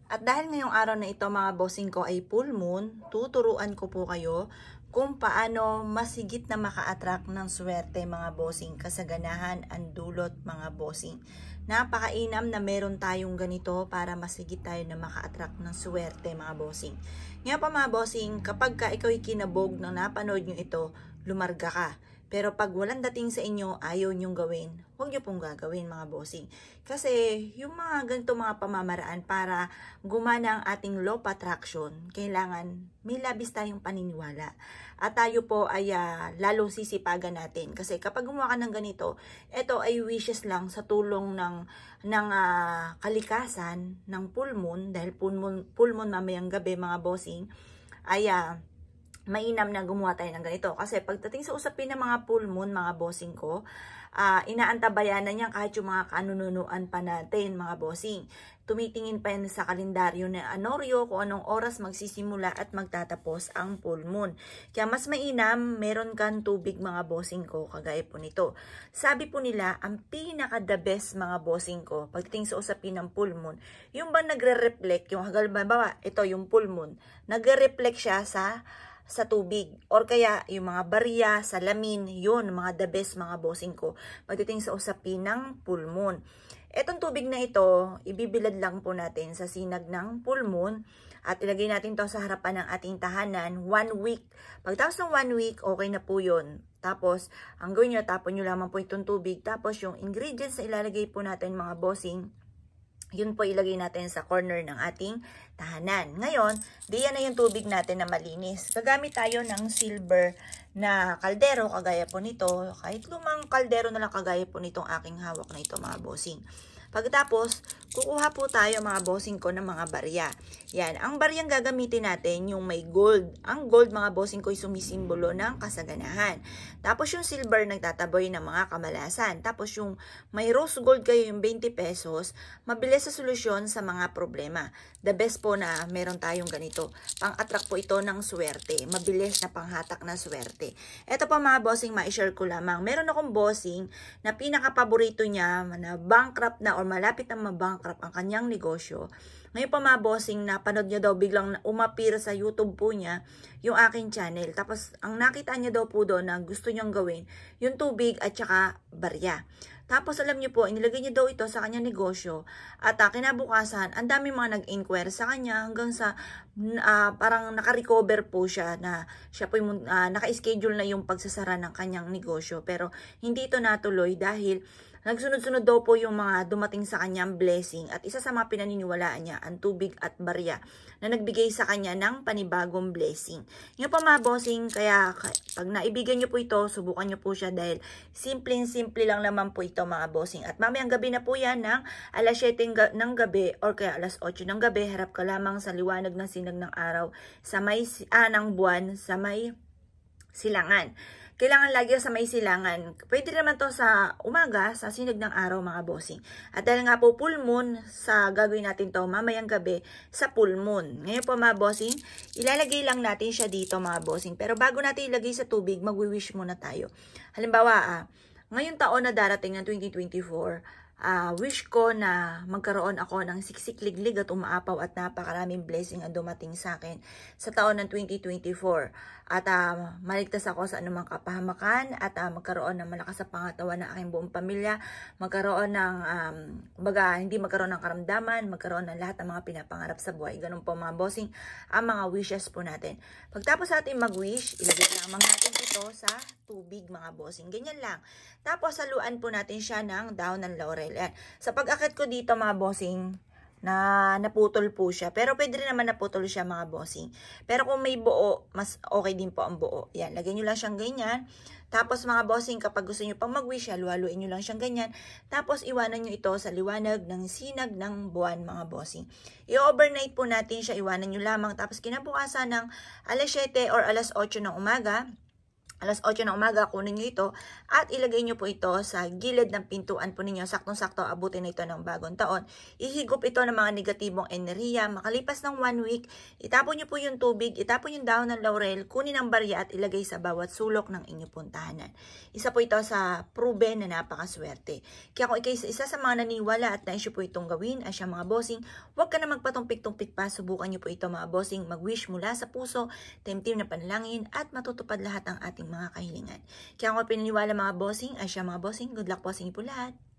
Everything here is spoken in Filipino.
At dahil ngayong araw na ito mga bossing ko ay full moon, tuturuan ko po kayo kung paano masigit na maka-attract ng swerte mga bossing, kasaganahan ang dulot mga bossing. Napakainam na meron tayong ganito para masigit tayo na maka-attract ng swerte mga bossing. Ngayon pa mga bossing, kapag ka ikaw kinabog na napanood nyo ito, lumarga ka. Pero pag walang dating sa inyo, ayaw nyong gawin, huwag nyo pong gagawin mga bossing. Kasi yung mga ganito mga pamamaraan para gumana ang ating law of attraction, kailangan may labis tayong paniniwala. At tayo po ay lalong sisipagan natin. Kasi kapag gumawa ka ng ganito, ito ay wishes lang sa tulong ng kalikasan, ng full moon, dahil full moon mamayang gabi mga bossing, ay mainam na gumawa tayo ng ganito. Kasi pagdating sa usapin ng mga full moon, mga bossing ko, inaantabayan na niya kahit yung mga kanununuan pa natin, mga bossing. Tumitingin pa yan sa kalendaryo na Anoryo kung anong oras magsisimula at magtatapos ang full moon. Kaya mas mainam, meron kang tubig mga bossing ko, kagaya po nito. Sabi po nila, ang pinaka-the best mga bossing ko, pagdating sa usapin ng full moon, yung ba nagre-reflect, yung halimbawa, ito yung full moon, nagre-reflect siya sa tubig, or kaya yung mga barya, salamin, yun, mga the best mga bossing ko, pagdating sa usapin ng full moon. Etong tubig na ito, ibibilad lang po natin sa sinag ng full moon, at ilagay natin to sa harapan ng ating tahanan, 1 week. Pagtapos ng 1 week, okay na po yun. Tapos, ang gawin nyo, tapon nyo lamang po itong tubig, tapos yung ingredients na ilalagay po natin mga bossing, yun po ilagay natin sa corner ng ating tahanan. Ngayon, diyan na yung tubig natin na malinis. Gagamit tayo ng silver na kaldero, kagaya po nito. Kahit lumang kaldero na lang kagaya po nitong aking hawak na ito mga bossing. Pagkatapos, kukuha po tayo mga bossing ko ng mga barya. Yan, ang baryang gagamitin natin yung may gold. Ang gold mga bossing ko ay sumisimbolo ng kasaganahan. Tapos yung silver nagtataboy ng mga kamalasan. Tapos yung may rose gold kayo yung 20 pesos, mabilis sa solusyon sa mga problema. The best po na meron tayong ganito. Pang-attract po ito ng swerte. Mabilis na panghatak na swerte. Ito pa mga bossing, ma-share ko lamang. Meron akong bossing na pinaka-paborito niya na bankrupt na or malapit na mabankrupt ang kanyang negosyo. Ngayon pa mga bossing, napanood niya daw biglang umapir sa YouTube po niya yung aking channel. Tapos ang nakita niya daw po doon na gusto niyang gawin yung tubig at saka barya. Tapos alam niyo po, inilagay niya daw ito sa kanyang negosyo at kinabukasan, ang dami mga nag-inquire sa kanya hanggang sa parang naka-recover po siya na siya po yung naka-schedule na yung pagsasara ng kanyang negosyo. Pero hindi ito natuloy dahil nagsunod-sunod daw po yung mga dumating sa kanyang blessing at isa sa mga pinaniniwalaan niya, ang tubig at barya na nagbigay sa kanya ng panibagong blessing. Yung pa mga bossing, kaya pag naibigay niyo po ito, subukan niyo po siya dahil simple lang naman po ito mga bossing. At mamayang gabi na po yan ng alas 7 ng gabi or kaya alas 8 ng gabi, harap ka lamang sa liwanag ng sinag ng araw sa may ng buwan sa may silangan. Kailangan lagi sa may silangan. Pwede naman to sa umaga, sa sinag ng araw mga bossing. At dahil nga po full moon, sa gagawin natin to mamayang gabi sa full moon. Ngayon po mga bossing, ilalagay lang natin siya dito mga bossing. Pero bago natin ilagay sa tubig, magwi-wish muna tayo. Halimbawa, ngayong taon na darating ng 2024, wish ko na magkaroon ako ng siksik liglig at umaapaw at napakaraming blessing ang dumating sa akin sa taon ng 2024. At maligtas ako sa anumang kapahamakan at magkaroon ng malakas sa pangatawan ng aking buong pamilya, magkaroon ng, hindi magkaroon ng karamdaman, magkaroon ng lahat ng mga pinapangarap sa buhay. Ganun po mga bossing, ang mga wishes po natin. Pagtapos natin mag-wish, ilagay lamang natin ito sa tubig mga bossing. Ganyan lang. Tapos saluan po natin siya ng dahon ng laurel. Yan. Sa pag-akit ko dito mga bossing, na naputol po siya. Pero pwede rin naman naputol siya mga bossing. Pero kung may buo, mas okay din po ang buo. Yan, lagyan nyo lang siyang ganyan. Tapos mga bossing, kapag gusto nyo pang mag-wish, haluin nyo lang siyang ganyan. Tapos iwanan nyo ito sa liwanag ng sinag ng buwan mga bossing. I-overnight po natin siya, iwanan nyo lamang. Tapos kinabukasan ng alas 7 or alas 8 ng umaga, alas 8 ng umaga, kunin nyo ito at ilagay nyo po ito sa gilid ng pintuan po ninyo. Saktong-sakto, abutin na ito ng bagong taon. Ihigop ito ng mga negatibong enerhiya. Makalipas ng 1 week, itapon nyo po yung tubig, itapon yung dahon ng laurel, kunin ang barya at ilagay sa bawat sulok ng inyong puntahanan. Isa po ito sa proven na napakaswerte. Kaya kung isa sa mga naniwala at naisyo po itong gawin, ay siya mga bossing, huwag ka na magpatumpik-tumpik pa. Subukan nyo po ito mga bossing, mag-wish mula sa puso, temtim na panalangin at matutupad lahat ang ating mga kahilingan. Kaya kung pinaniwala mga bossing, ay siya mga bossing, good luck po sa inyo po lahat.